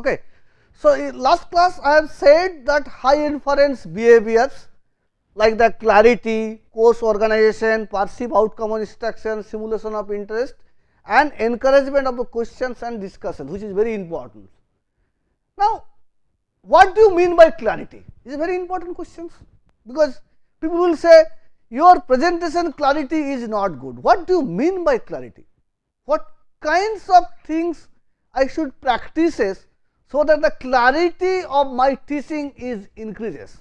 Okay. So, in last class I have said that high inference behaviors like the clarity, course organization, perceive outcome on instruction, simulation of interest and encouragement of the questions and discussion, which is very important. Now, what do you mean by clarity? Is a very important question, because people will say your presentation clarity is not good. What do you mean by clarity? What kinds of things I should practice so that the clarity of my teaching is increases?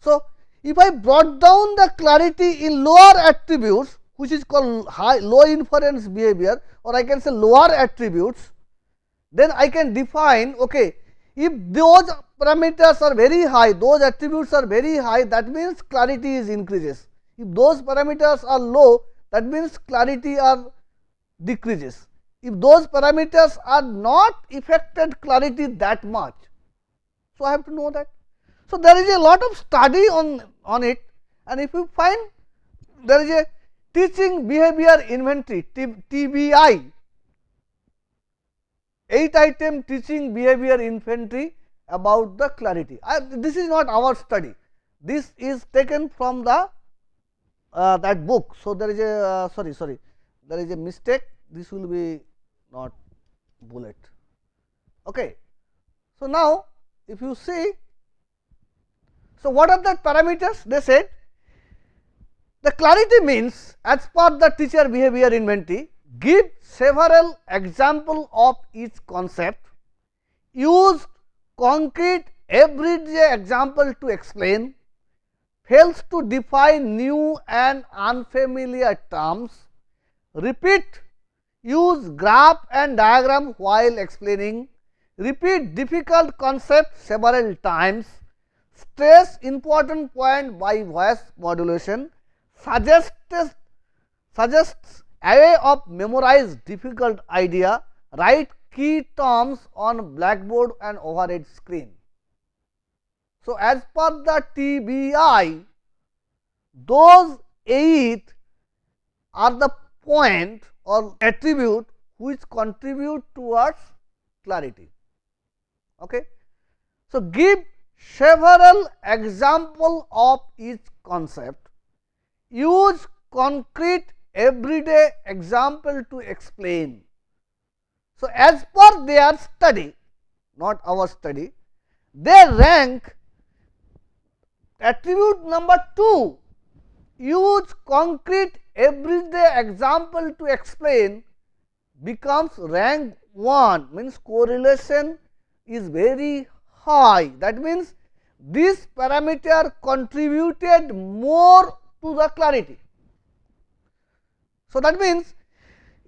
So, if I brought down the clarity in lower attributes, which is called low inference behavior, or I can say lower attributes, then I can define, okay, if those parameters are very high, those attributes are very high, that means clarity is increases. If those parameters are low, that means clarity are decreases. If those parameters are not affected clarity that much, so I have to know that. So, there is a lot of study on it, and if you find there is a teaching behavior inventory, TBI, 8 item teaching behavior inventory about the clarity. This is not our study, this is taken from the that book. So, there is a sorry, there is a mistake, this will be not bullet. Okay. So, now if you see, so what are the parameters? They said the clarity means, as per the teacher behavior inventory, give several example of each concept, use concrete everyday example to explain, fails to define new and unfamiliar terms, repeat, use graph and diagram while explaining, repeat difficult concept several times, stress important point by voice modulation, suggests a way of memorize difficult idea, write key terms on blackboard and overhead screen. So, as per the TBI, those 8 are the point or attribute which contribute towards clarity. Okay. So, give several example of each concept, use concrete everyday example to explain. So, as per their study, not our study, they rank attribute number 2, use concrete everyday example to explain, becomes rank 1, means correlation is very high. That means, this parameter contributed more to the clarity. So, that means,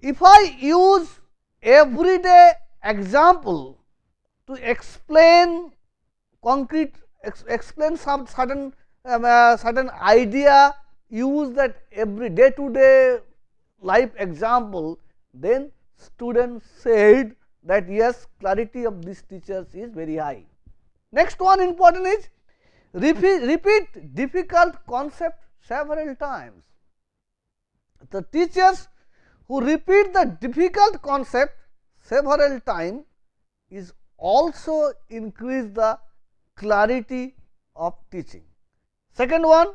if I use everyday example to explain concrete, explain some certain idea, use that every day to day life example, then students said that yes, clarity of these teachers is very high. Next one important is repeat difficult concept several times. The teachers who repeat the difficult concept several times is also increase the clarity of teaching. Second one,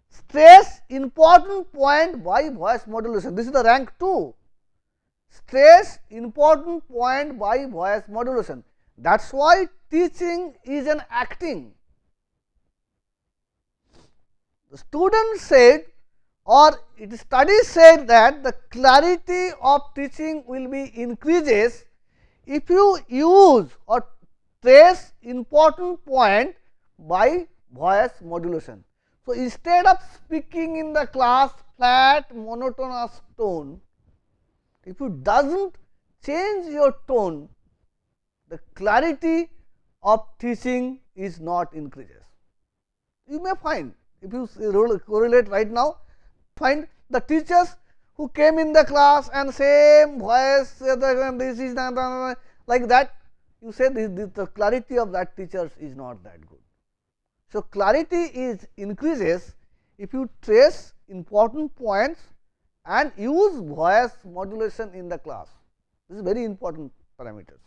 stress important point by voice modulation. This is the rank 2. Stress important point by voice modulation. That is why teaching is an acting. The student said, or it study said that the clarity of teaching will be increases if you use or trace important point by voice modulation. So, instead of speaking in the class flat monotonous tone, if you does not change your tone, the clarity of teaching is not increases. You may find, if you correlate right now, find the teachers who came in the class and same voice, this is like that, you say the clarity of that teacher is not that good. So, clarity is increases if you trace important points and use voice modulation in the class. This is very important parameters.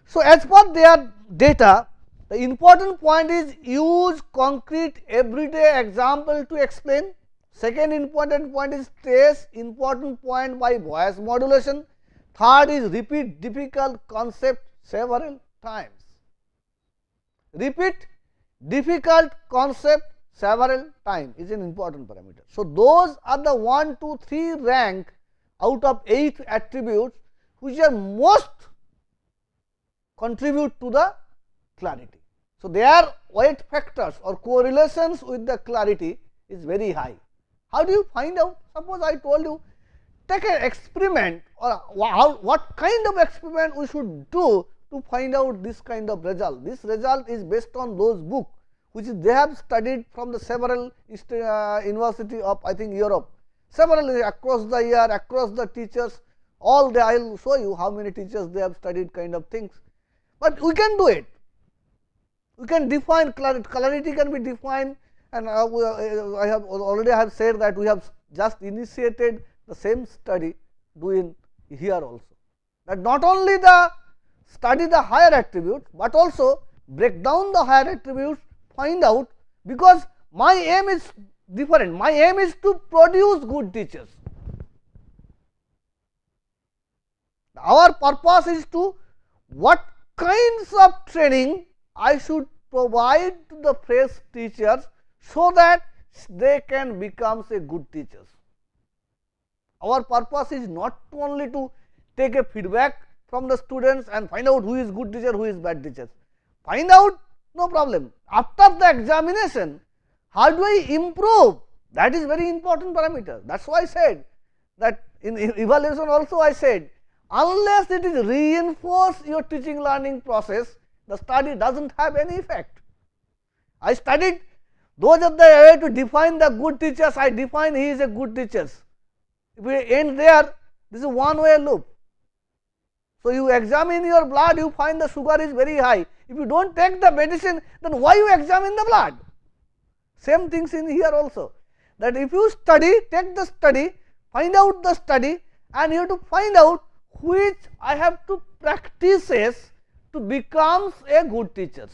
So, as per their data, the important point is use concrete everyday example to explain. Second important point is trace important point by voice modulation. Third is repeat difficult concept several times. Repeat difficult concept several times is an important parameter. So, those are the 1, 2, 3 rank out of 8 attributes which are most contribute to the clarity. So, their weight factors or correlations with the clarity is very high. How do you find out? Suppose I told you take an experiment, or what kind of experiment we should do to find out this kind of result. This result is based on those books which they have studied from the several university of I think Europe, several across the year, across the teachers, all they, I will show you how many teachers they have studied kind of things. But we can do it. We can define clarity can be defined, and I have already have said that we have just initiated the same study doing here also. That not only the study the higher attributes, but also break down the higher attributes, find out, because my aim is different. My aim is to produce good teachers. Our purpose is to what kinds of training I should provide to the fresh teachers so that they can become a good teachers. Our purpose is not only to take a feedback from the students and find out who is good teacher, who is bad teachers. Find out, no problem. After the examination, how do I improve? That is very important parameter. That is why I said that in evaluation also I said, unless it is reinforce your teaching learning process, the study does not have any effect. I studied those are the way to define the good teachers, I define he is a good teacher. If we end there, this is one way loop. So, you examine your blood, you find the sugar is very high. If you do not take the medicine, then why you examine the blood? Same things in here also, that if you study, take the study, find out the study, and you have to find out which I have to practices to become a good teacher.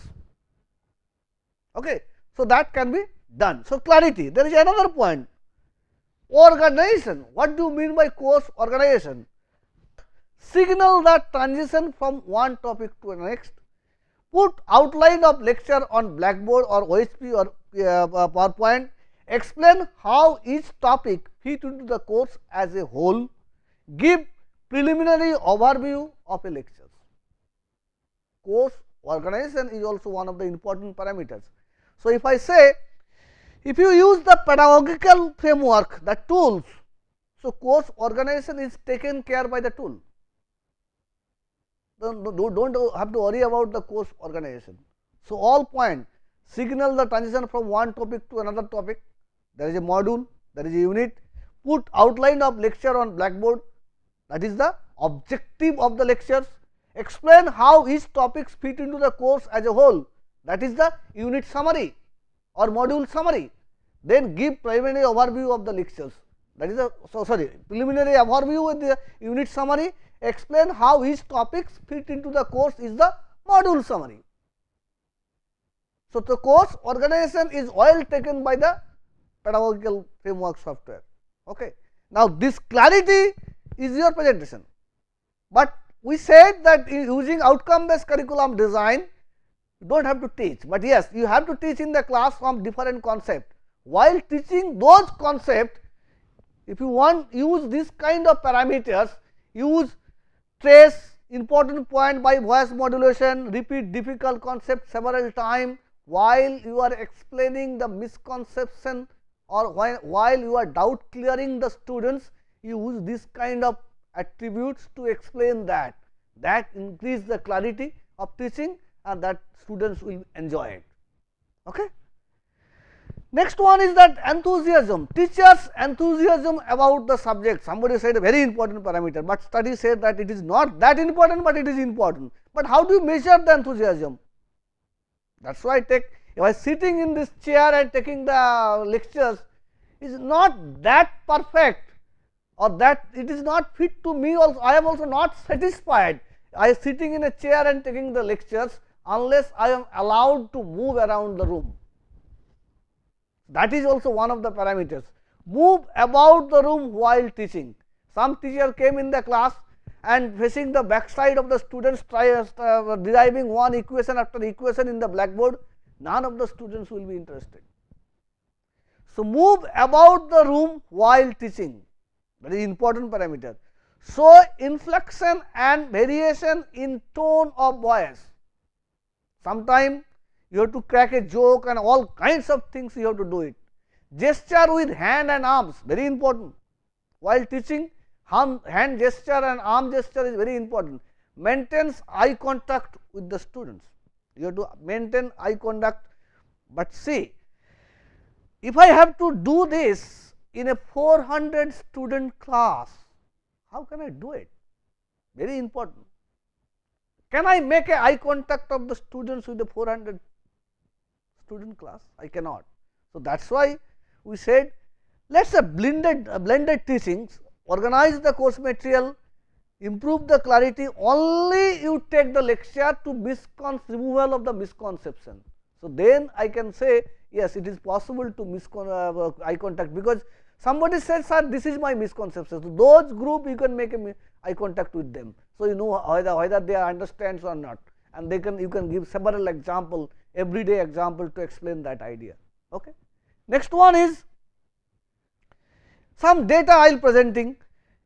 Okay. So, that can be done. So, clarity, there is another point, organization. What do you mean by course organization? Signal the transition from one topic to the next, put outline of lecture on blackboard or OSP or PowerPoint, explain how each topic fit into the course as a whole, give preliminary overview of a lecture. Course organization is also one of the important parameters. So, if I say, if you use the pedagogical framework, the tools, so course organization is taken care by the tool. Don't have to worry about the course organization. So, all point signal the transition from one topic to another topic, there is a module, there is a unit, put outline of lecture on blackboard, that is the objective of the lectures, explain how each topics fit into the course as a whole, that is the unit summary or module summary, then give preliminary overview of the lectures, that is the preliminary overview with the unit summary, explain how each topics fit into the course is the module summary. So, the course organization is well taken by the pedagogical framework software. Okay. Now, this clarity is your presentation, but we said that using outcome based curriculum design, you do not have to teach, but yes, you have to teach in the class from different concept. While teaching those concepts, if you want use this kind of parameters, use trace important point by voice modulation, repeat difficult concept several times while you are explaining the misconception or while you are doubt clearing the students, use this kind of attributes to explain that increase the clarity of teaching and that students will enjoy it. Okay. Next one is that enthusiasm, teachers enthusiasm about the subject. Somebody said a very important parameter, but study said that it is not that important, but it is important. But how do you measure the enthusiasm? That is why if I sitting in this chair and taking the lectures is not that perfect or that it is not fit to me also, I am also not satisfied. I am sitting in a chair and taking the lectures unless I am allowed to move around the room. That is also one of the parameters. Move about the room while teaching. Some teacher came in the class and facing the backside of the students, deriving one equation after equation in the blackboard, none of the students will be interested. So, move about the room while teaching, very important parameter. Show inflection and variation in tone of voice. Sometimes you have to crack a joke and all kinds of things you have to do it. Gesture with hand and arms, very important. While teaching, hand gesture and arm gesture is very important. Maintains eye contact with the students. You have to maintain eye contact, but see, if I have to do this in a 400 student class, how can I do it? Very important. Can I make a eye contact of the students with the 400 student class? I cannot. So, that is why we said let us say blended teachings, organize the course material, improve the clarity, only you take the lecture to removal of the misconception. So, then I can say yes, it is possible to eye contact, because somebody says, sir, this is my misconception. So, those group you can make a eye contact with them. So, you know whether they understands or not, and you can give several example, everyday example to explain that idea. Okay. Next one is some data I will presenting.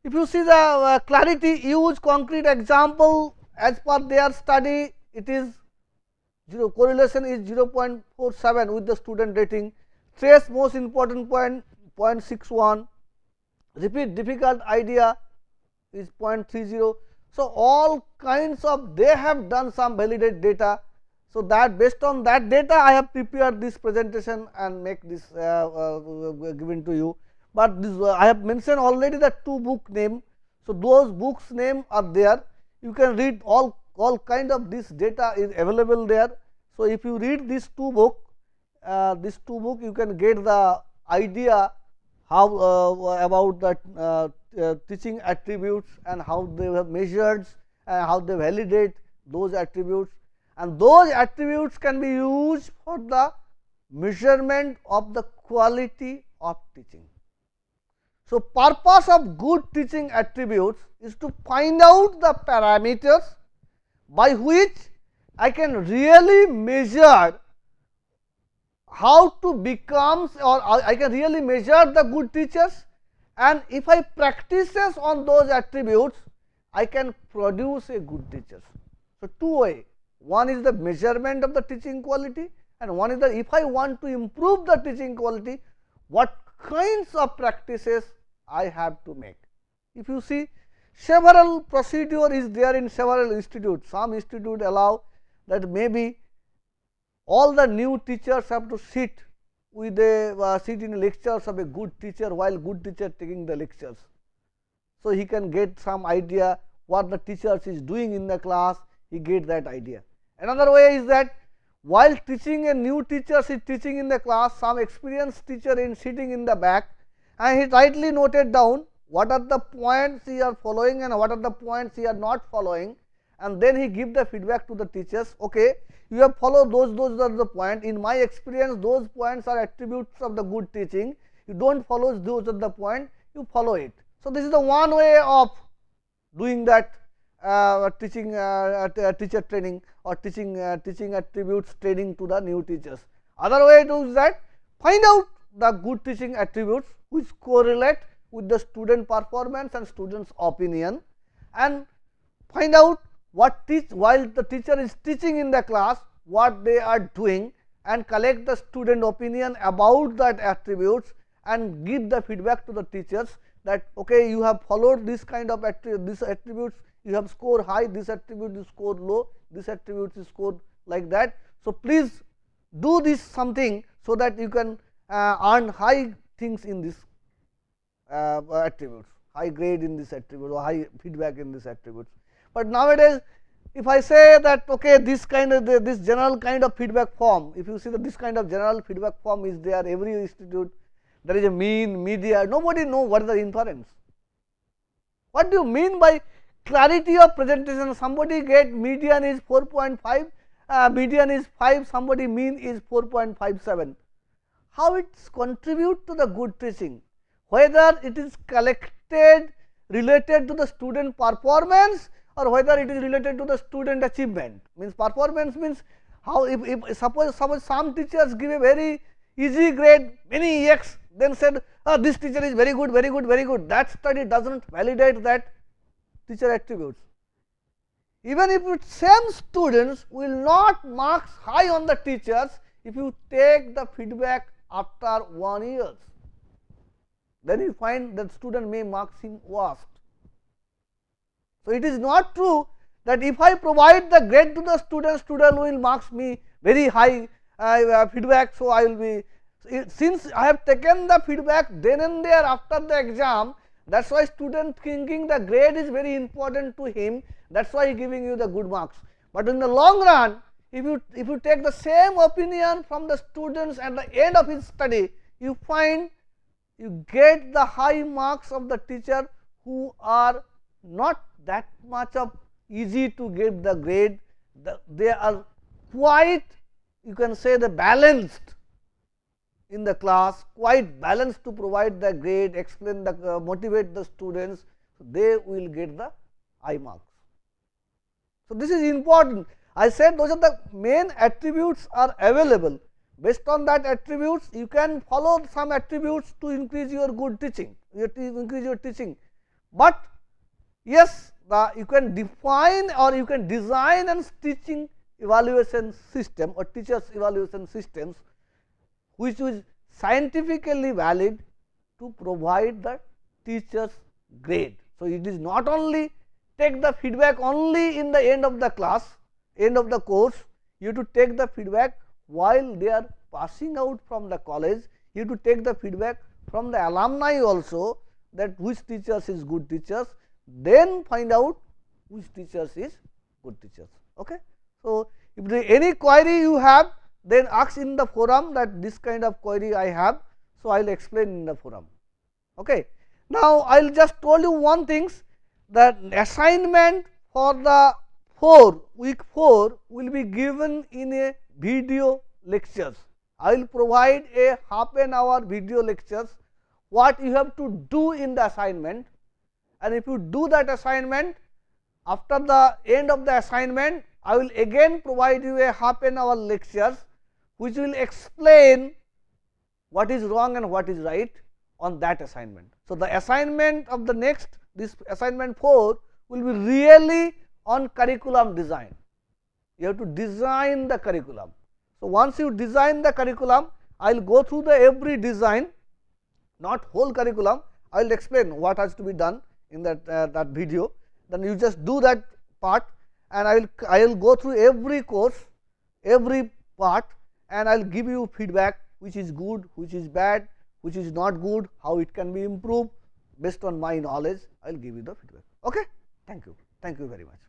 If you see the clarity, use concrete example as per their study, it is correlation is 0.47 with the student rating. Stress most important point 0.61, repeat difficult idea is 0.30. So, all kinds of they have done some validate data. So, that based on that data I have prepared this presentation and make this given to you, but this I have mentioned already the two book name. So, those books name are there, you can read all kind of this data is available there. So, if you read these two book you can get the idea how about the teaching attributes and how they have measured and how they validate those attributes, and those attributes can be used for the measurement of the quality of teaching. So, purpose of good teaching attributes is to find out the parameters by which I can really measure how to become, or I can really measure the good teachers, and if I practices on those attributes I can produce a good teachers. So, two way, one is the measurement of the teaching quality, and one is the if I want to improve the teaching quality, what kinds of practices I have to make. If you see, several procedure is there in several institutes. Some institute allow that maybe all the new teachers have to sit with a sit in lectures of a good teacher while good teacher taking the lectures. So, he can get some idea what the teachers is doing in the class, he get that idea. Another way is that while teaching a new teacher is teaching in the class, some experienced teacher is sitting in the back and he rightly noted down what are the points he are following and what are the points he are not following, and then he give the feedback to the teachers. Okay, you have followed those are the point. In my experience, those points are attributes of the good teaching. You don't follow those are the point, you follow it. So, this is the one way of doing that teaching teacher training or teaching attributes training to the new teachers. Other way to is that find out the good teaching attributes which correlate with the student performance and students opinion, and find out what while the teacher is teaching in the class what they are doing, and collect the student opinion about that attributes and give the feedback to the teachers that okay, you have followed this kind of this attributes, you have scored high, this attribute is scored low, this attribute is scored like that. So, please do this something so that you can earn high things in this attributes, high grade in this attribute or high feedback in this attributes. But nowadays, if I say that okay, this kind of this general kind of feedback form, if you see that this kind of general feedback form is there, every institute there is a mean, media, nobody know what is the inference. What do you mean by clarity of presentation, somebody get median is 4.5, median is 5, somebody mean is 4.57. How it contribute to the good teaching, whether it is collected related to the student performance or whether it is related to the student achievement. Means performance means how, if suppose some teachers give a very easy grade, many X, then said, oh, this teacher is very good, very good, very good. That study does not validate that teacher attributes. Even if same students will not marks high on the teachers if you take the feedback after 1 year, then you find that student may marks him worst. So, it is not true that if I provide the grade to the student, student will marks me very high feedback. So, I will be, since I have taken the feedback then and there after the exam, that is why student thinking the grade is very important to him, that is why he giving you the good marks. But in the long run, if you take the same opinion from the students at the end of his study, you find you get the high marks of the teacher who are not that much of easy to give the grade, they are quite, you can say, the balanced in the class, quite balanced to provide the grade, explain the motivate the students, so they will get the high marks. So, this is important. I said those are the main attributes are available. Based on that attributes, you can follow some attributes to increase your good teaching, increase your teaching. But yes, you can define or you can design and teaching evaluation system or teachers evaluation systems which is scientifically valid to provide the teacher's grade. So, it is not only take the feedback only in the end of the class, end of the course, you have to take the feedback while they are passing out from the college, you have to take the feedback from the alumni also, that which teachers is good teachers, then find out which teachers is good teachers. Okay. So, if there is any query you have, then ask in the forum that this kind of query I have. So, I will explain in the forum. Okay. Now, I will just told you one thing, that assignment for the week 4 will be given in a video lectures. I will provide a half an hour video lectures, what you have to do in the assignment, and if you do that assignment, after the end of the assignment, I will again provide you a half an hour lectures, which will explain what is wrong and what is right on that assignment. So, the assignment of the next, this assignment 4 will be really on curriculum design. You have to design the curriculum. So, once you design the curriculum, I will go through the every design, not whole curriculum, I will explain what has to be done in that video. Then you just do that part, and I will go through every course, every part, and I will give you feedback which is good, which is bad, which is not good, how it can be improved. Based on my knowledge, I will give you the feedback. Okay? Thank you very much.